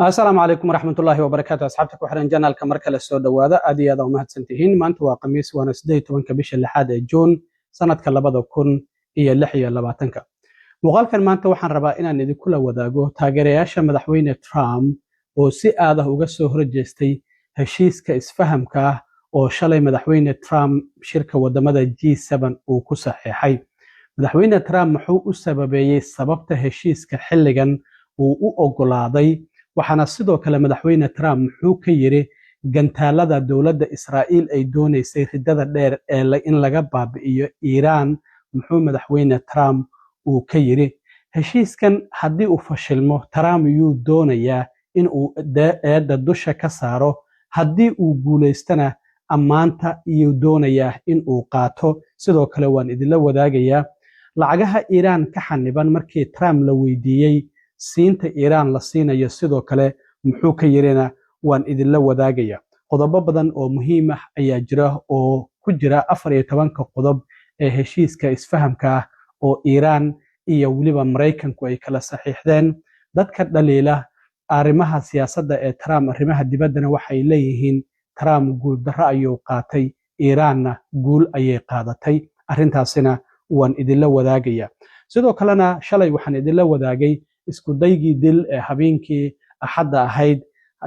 السلام عليكم ورحمة الله وبركاته. أصحابتك وحرين جنال كمركز السود وهذا أدي هذا ومهد سنتهين ما أنتوا قميص وأنا سديت وأنك بيش اللي حاد جون سنة كلا بدو كن هي اللحية اللي بعتنك مغالكن ما أنتوا وحن ربائنا إن دي كل وذاقو تاجرياشا مدحوين ترامب وسي هذا هو جسه رجستي هشيس كإسفهم كه وشلي مدحوين ترامب شركة ودمدا جي 7 وكسحي مدحوين ترامب محو السببية سببته هشيس كحلجن وأقولادي waxaana sidoo kale madaxweyne Trump wuxuu ka yiri gantaalada dawladda Israa'iil ay doonaysay ridada dheer ee in laga baabi'iyo Iran muxuu madaxweyne Trump uu ka yiri heshiiskan haddii uu fashilmo Trump yuu doonayaa in uu eedda dusha ka saaro haddii uu guuleystana ammaanta iyo doonayaa in uu qaato sidoo kale waan idin la wadaagayaa lacagaha Iran ka xaniban markii Trump la weydiiyay siinta Iran la siinayo sidoo kale muxuu ka yirina waan idin la wadaagaya qodobo badan oo muhiim ah ayaa jira oo ku jira 14 qodob ee heshiiska isfahamka ah oo Iran iyo waliba Mareykanku ay kala saxiixdeen dadka dhaliila arrimaha siyaasadda ee Trump arrimaha dibaddana waxay leeyihiin Trump guul darro ayuu qaatay Iranna guul ayay qaadatay arrintaasina waan idin la wadaagaya sidoo kalena shalay waxaan idin la wadaagay isku daygii dil ee habeenkii axadda ahayd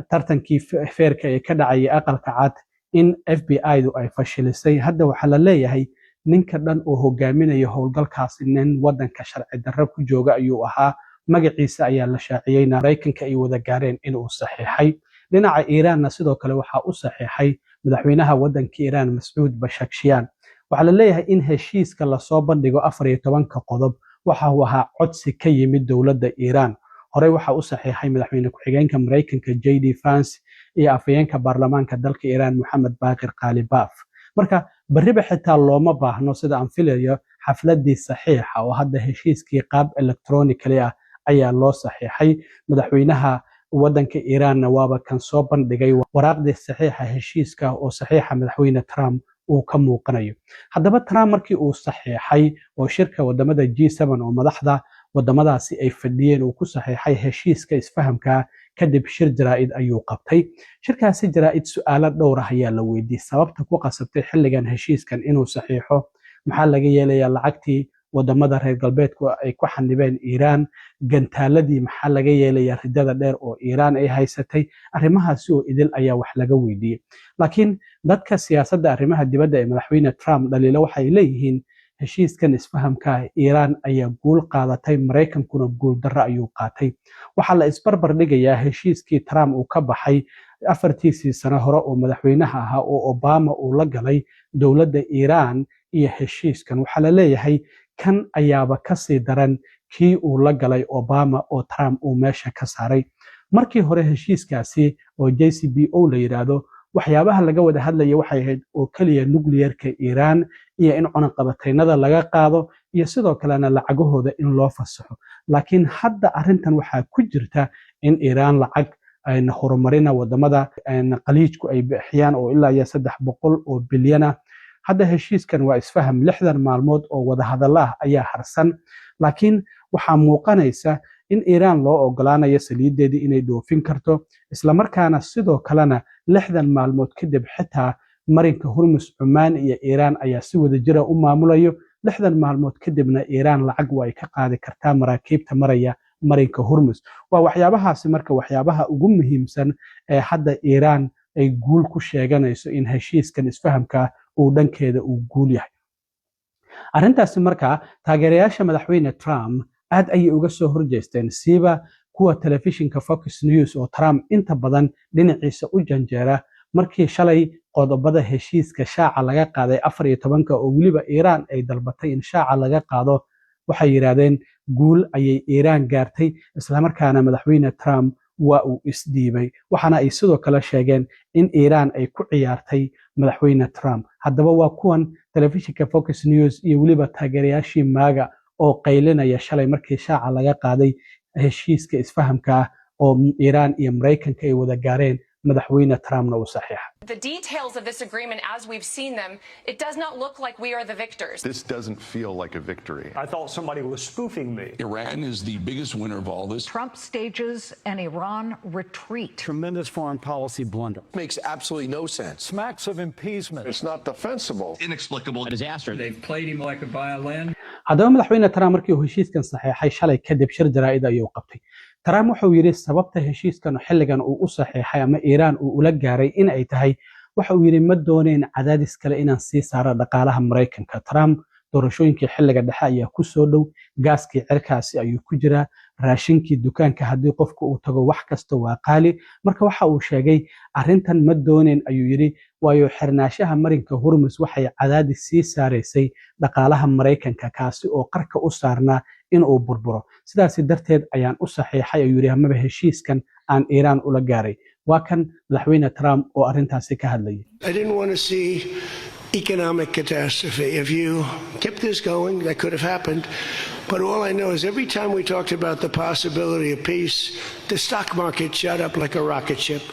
tartankii feerka ee ka dhacay aqalka cad in FBI-du ay fashilisay hadda waxa la leeyahay ninka dhan oo hogaaminaya howlgalkaasi nin wadanka sharci darro ku jooga ayuu ahaa magaciisa ayaa la shaaciyay Mareykanka ay wada gaareen in uu saxiixay dhinaca Iranna sidoo kale waxa uu saxiixay madaxweynaha wadanka Iran Mas'uud Pezeshkian waxa la leeyahay in heshiiska la soo bandhigo 14 qodob waxa uu ahaa codsi ka yimid dawladda Iran hore waxa uu saxiixay madaxweyne ku-xigeenka Mareykanka JD Vance iyo afayeenka baarlamaanka dalka Iran Mohammad Baqir Qalibaf marka bariba xitaa looma baahno sida aan filayo xafladii saxiixa oo hadda heshiiskii qaab electronically ah ayaa loo saxiixay madaxweynaha wadanka Iran waaba kan soo bandhigay waraaqdii saxiixa heshiiska oo saxiixa madaxweyne Trump uu ka muuqanayo haddaba Trump markii uu saxiixay oo shirka wadamada G7 oo madaxda wadamadaasi ay fadhiyeen uu ku saxiixay heshiiska isfahamka kadib shir jaraa'id ayuu qabtay shirkaasi jaraa'id su'aalo dhowr ah ayaa la weydiiyay sababta ku qasabtay xilligan heshiiskan inuu saxiixo maxaa laga yeelayaa lacagtii wadamada reer galbeedku ay ku xanibeen Iran gantaaladii maxaa laga yeelayaa ridada dheer oo Iran ay haysatay arrimahaasi oo idil ayaa wax laga weydiiyay laakiin dadka siyaasadda arrimaha dibadda ee madaxweyne Trump dhaliilo waxay leeyihiin heshiiskan isfahamka Iran ayaa guul qaadatay Mareykankuna guul darro ayuu qaatay waxa la isbarbar dhigayaa heshiiskii Trump uu ka baxay afartiisii sano hore oo madaxweynaha ahaa oo Obama uu la galay dawladda Iran iyo heshiiskan waxa la leeyahay kan ayaaba ka sii daran kii uu la galay Obama oo Trump uu meesha ka saaray markii hore heshiiskaasi oo JCPO la yiraahdo waxyaabaha laga wada hadlayay waxay ahayd oo kaliya nuclearka Iran iyo in cunaqabataynada laga qaado iyo sidoo kalena lacagahooda in loo fasaxo laakiin hadda arrintan waxaa ku jirta in Iran lacag ay horumarina wadamada qaliijku ay bixiyaan oo ilaa 300 oo bilyan ah hadda heshiiskan waa isfaham 60 maalmood oo wada hadal ah ayaa harsan laakiin waxa muuqanaysa in Iran loo ogolaanayo saliideedii inay dhoofin karto isla markaana sidoo kalena 60 maalmood kadib xitaa marinka Hormuz Oman iyo Iran ayaa si wada jira u maamulayo 60 maalmood kadibna Iran lacag way ka qaadi kartaa maraakiibta maraya marinka Hormuz waa waxyaabahaasi marka waxyaabaha ugu muhiimsan ee hadda Iran ay guul ku sheeganayso in heshiiskan isfahamka uu dhankeeda uu guul yahay arrintaasi marka taageerayaasha madaxweyne Trump aad ay uga soo horjeesteen siiba kuwa telefishinka Fox News oo Trump inta badan dhinaciisa u janjeera markii shalay qodobada heshiiska shaaca laga qaaday 14 oo waliba Iran ay dalbatay in shaaca laga qaado waxay yiraahdeen guul ayay Iran gaartay isla markaana madaxweyne Trump waa uu isdiibay waxaana ay sidoo kale sheegeen in Iran ay ku ciyaartay madaxweyne Trump haddaba waa kuwan telefishinka Fox News iyo waliba taageerayaashii maaga oo qaylinaya shalay markii shaaca laga qaaday heshiiska isfahamka oo Iran iyo Mareykanka ay wada gaareen madaxweyne Trumpna uu saxiixay The details of this agreement, as we've seen them, it does not look like we are the victors. This doesn't feel like a victory. I thought somebody was spoofing me. Iran is the biggest winner of all this. Trump stages an Iran retreat. Tremendous foreign policy blunder. Makes absolutely no sense. Smacks of appeasement. It's not defensible. Inexplicable disaster. They've played him like a violin. haddaba madaxweyne Trump markii uu heshiiskan saxeexay shalay kadib shir jaraa'id ayuu qabtay. Trump wuxuu yiri sababta heshiiskan xilligan uu u saxeexay ama Iran uu ula gaaray in ay tahay waxa uu yiri ma dooneen cadaadis kale inaan sii saaro dhaqaalaha Mareykanka. Trump doorashooyinkii xilliga dhexe ayaa ku soo dhow, gaaskii cirkaasi ayuu ku jiraa, raashinkii dukaanka haddii qofku uu tago wax kasta waa qaali. Marka waxa uu sheegay arrintan ma dooneen ayuu yiri waayo xirnaashaha marinka Hormuz waxay cadaadis sii saareysay dhaqaalaha Mareykanka kaasi oo qarka u saarnaa in uu burburo. Sidaas darteed ayaan u saxeexay ayuu yiri amaba heshiiskan aan Iran ula gaaray. waa kan madaxweyne Trump oo arrintaasi ka hadlayay. I didn't want to see economic catastrophe. If you kept this going, that could have happened. But all I know is every time we talked about the possibility of peace, the stock market shot up like a rocket ship.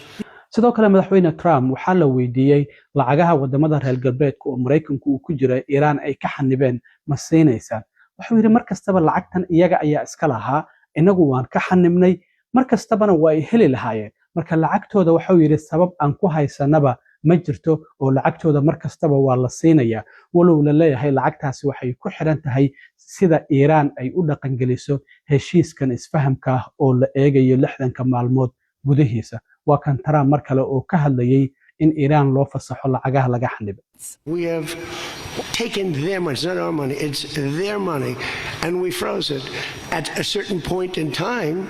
sidoo kale madaxweyne Trump waxaa la weydiiyay lacagaha wadamada reer galbeedka oo Mareykanku uu ku jira Iran ay ka xanibeen ma siinaysan. wuxuu yiri markastaba lacagtan iyaga ayaa iska lahaa, inagu waan ka xanibnay, markastabana waa ay heli lahaayeen. marka lacagtooda waxa uu yiri sabab aan ku haysanaba ma jirto oo lacagtooda markastaba waa la siinaya. walow la leeyahay lacagtaasi waxay ku xiran tahay sida Iran ay u dhaqan geliso heshiiskan isfahamka ah oo la eegayo 60 maalmood gudahiisa. waa kan Trump mar kale oo ka hadlayay in Iran loo fasaxo lacagaha laga xanibay. We have taken their money, it's not our money, it's their money, and we froze it. At a certain point in time,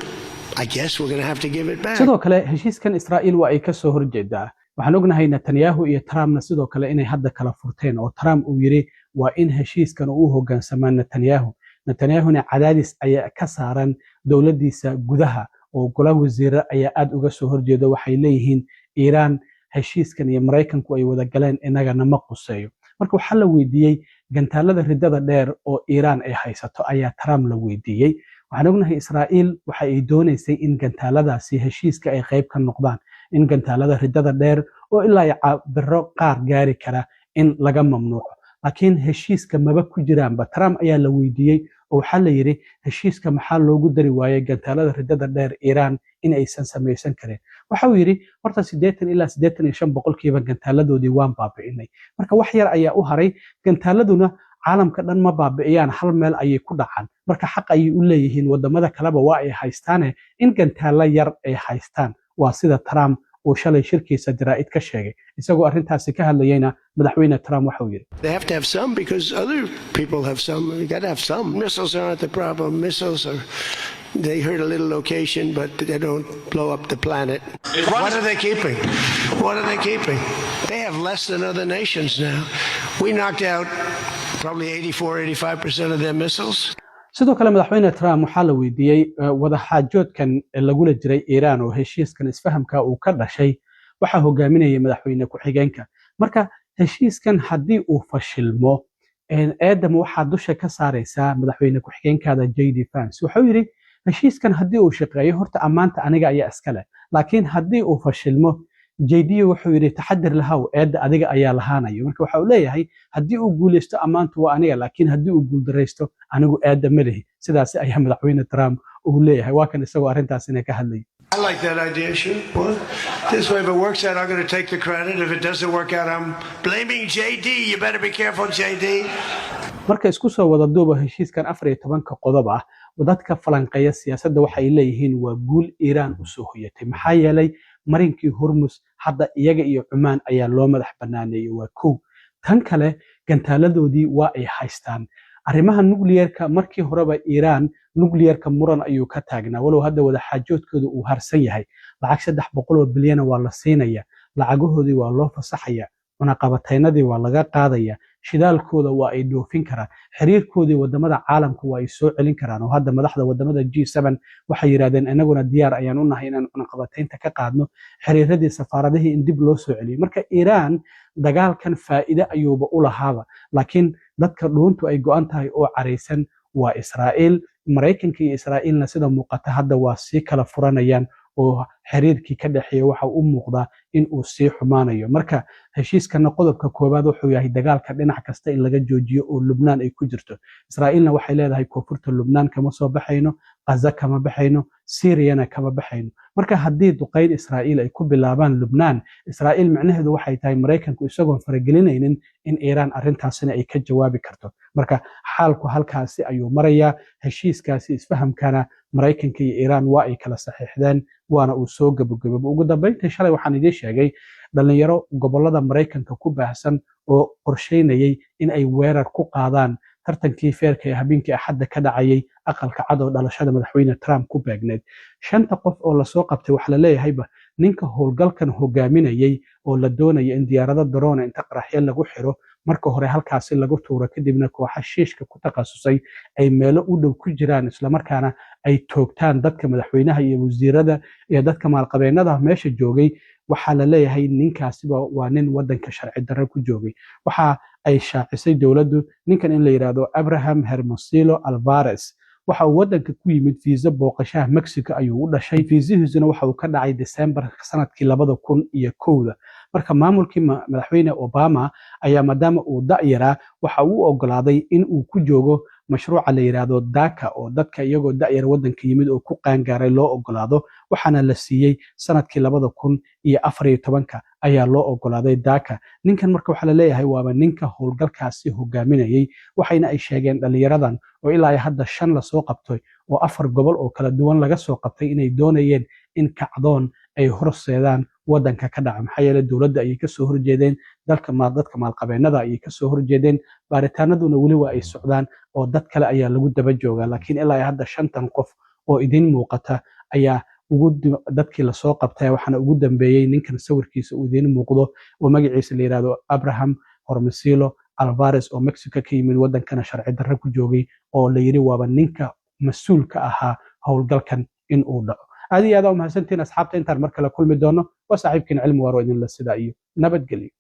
I guess we're going to have to give it back. sidoo kale heshiiskan Israa'iil waa ay ka soo horjeedaa. waxaan ognahay Netanyahu iyo Trumpna sidoo kale inay hadda kala furteen oo Trump uu yiri waa in heshiiskan uu hoggaansamaa Netanyahu. Netanyahuna cadaadis ayaa ka saaran dawladdiisa gudaha oo golaha wasiirada ayaa aad uga soo horjeeda. waxay leeyihiin Iran heshiiskan iyo Mareykanku ay wada galeen inagana ma quseeyo. marka waxaa la weydiiyay gantaalada ridada dheer oo Iran ay haysato ayaa Trump la weydiiyay. waxaan ognahay Israa'iil waxa ay doonaysay in gantaaladaasi heshiiska ay qayb ka noqdaan, in gantaalada ridada dheer oo ilaa cabiro qaar gaari kara in laga mamnuuco. laakiin heshiiska maba ku jiraanba. Trump ayaa la weydiiyay oo waxaa la yiri heshiiska maxaa loogu dari waayay gantaalada ridada dheer Iran in aysan samaysan karin. waxa uu yiri horta 80 ilaa 85% gantaaladoodii waan baabi'inay. marka wax yar ayaa u haray, gantaaladuna caalamka dhan ma baabi'iyaan, hal meel ayay ku dhacaan. marka xaq ayay u leeyihiin wadamada kaleba waa ay haystaane in gantaalo yar ay haystaan. waa sida Trump oo shalay shirkiisa jaraa'id ka sheegay. isagoo arrintaasi ka hadlayayna madaxweyne Trump waxa uu yiri They have to have some because other people have some. You got to have some. Missiles aren't the problem. Missiles are, they hurt a little location, but they don't blow up the planet. What are they keeping? What are they keeping? They have less than other nations now. We knocked out probably 84-85% of their missiles. sidoo kale madaxweyne Trump waxaa la weydiiyay wada xaajoodkan lagula jiray Iran oo heshiiskan isfahamka uu ka dhashay waxa hogaaminayay madaxweyne ku-xigeenka. marka heshiiskan haddii uu fashilmo eedam waxa dusha ka saaraysaa madaxweyne ku-xigeenkada JD Vance. wuxuu yiri heshiiskan haddii uu shaqeeyo horta amaanta aniga ayaa iska leh, laakiin haddii uu fashilmo JD wuxuu yiri taxadir lahaw eedda adiga ayaa lahaanayo. marka waxa uu leeyahay haddii uu guuleysto amaantu waa aniga, laakiin haddii uu guuldareysto anigu eedda ma lehi. sidaas ayaa madaxweyne Trump uu leeyahay. waa kan isagoo arrintaasina ka hadlayay. I like that idea, sure. Well, this way, if it works out, I'm going to take the credit. If it doesn't work out, I'm blaming JD. You better be careful, JD. marka isku soo wada duuba heshiiskan 14 qodob ah, dadka falanqeeya siyaasadda waxay leeyihiin waa guul Iran u soo hoyatay. maxaa yeelay marinkii Hormuz hadda iyaga iyo Cumaan ayaa loo madax banaaneeyay. waa kow. tan kale gantaaladoodii waa ay haystaan. arrimaha nuclearka markii horeba Iran nuclearka muran ayuu ka taagnaa, walow hadda wada xaajoodkooda uu harsan yahay. lacag 300 bilyan waa la siinaya, lacagahoodii waa loo fasaxaya, cunaqabataynadii waa laga qaadaya, shidaalkooda waa ay dhoofin karaan, xiriirkoodii wadamada caalamka waa ay soo celin karaan. oo hadda madaxda wadamada G7 waxay yiraahdeen inaguna diyaar ayaan u nahay inaan cunaqabataynta ka qaadno, xiriiradii safaaradihii in dib loo soo celiyo. marka Iran dagaalkan faa'iido ayuuba u lahaaba, laakiin dadka dhuuntu ay go'an tahay oo careysan waa Israa'iil. Mareykanka iyo Israa'iilna sida muuqata hadda waa sii kala furanayaan oo xiriirkii ka dhaxeeya waxa uu muuqdaa in uu sii xumaanayo marka heshiiskana qodobka koowaad wuxuu yahay dagaalka dhinac kasta in laga joojiyo oo Lubnaan ay ku jirto Israa'iilna waxay leedahay koonfurta Lubnaan kama soo baxayno Gaza kama baxayno Syriana kama baxayno marka haddii duqeyn Israa'iil ay ku bilaabaan Lubnaan Israa'iil macnaheedu waxay tahay Mareykanku isagoo faragelinaynin in Iiraan arrintaasina ay ka jawaabi karto marka xaalku halkaasi ayuu marayaa heshiiskaasi isfahamkana Mareykanka iyo Iiraan waa ay kala saxiixdeen waana uu soo gabagabay ugu dambeyntii shalay waxaan idin sheegay dhalinyaro gobolada Mareykanka ku baahsan oo qorsheynayay in ay weerar ku qaadaan tartankii feerka ee habeenkii Axadda ka dhacayay aqalka cad oo dhalashada madaxweyne Trump ku beegneed 5 qof oo la soo qabtay waxa la leeyahayba ninka howlgalkan hogaaminayay oo la doonaya in diyaarado drone inta qaraxyo lagu xiro marka hore halkaasi lagu tuuro kadibna kooxo shiishka ku takhasusay ay meelo u dhow ku jiraan isla markaana ay toogtaan dadka madaxweynaha iyo wasiirada iyo dadka maalqabeennada meesha joogay waxa la leeyahay ninkaasiba waa nin wadanka sharci darro ku joogay waxa ay shaacisay dawladdu ninkan in la yiraahdo Abraham Hermosillo Alvarez waxa uu wadanka ku yimid fiisa booqashaha Mexico ayuu u dhashay fiisihiisuna waxa uu ka dhacay December sanadkii 2001 marka maamulkii madaxweyne Obama ayaa maadaama uu da'yara waxa uu ogolaaday in uu ku joogo mashruuca la yiraahdo DACA oo dadka iyagoo da'yar wadanka yimid oo ku qaangaaray loo ogolaado waxaana la siiyay sanadkii 2014 ayaa loo ogolaaday DACA ninkan marka waxa la leeyahay waaba ninka howlgalkaasi hogaaminayay waxayna ay sheegeen dhalinyaradan oo ilaa hadda 5 la soo qabtay oo 4 gobol oo kala duwan laga soo qabtay inay doonayeen in kacdoon ay horseedaan wadanka ka dhaca maxaa yeelay dawladda ay ka soo horjeedeen dadka maalqabeennada ay ka soo horjeedeen baaritaanaduna wali waa ay socdaan oo dad kale ayaa lagu daba joogaa laakiin ilaa hadda 5 qof oo idin muuqata ayaa dadkii la soo qabtay waxaana ugu dambeeyay ninkan sawirkiisa uu idin muuqdo oo magaciisa la yiraahdo Abraham Hermosillo Alvarez oo Mexico ka yimid wadankana sharci darro ku joogay oo la yiri waaba ninka mas'uulka ahaa howlgalkan in uu dhaco aad iyo aad u mahadsantiin asxaabta intaan mar kale kulmi doono waa saaxiibkiin cilmi waro idin la sida iyo nabadgelyo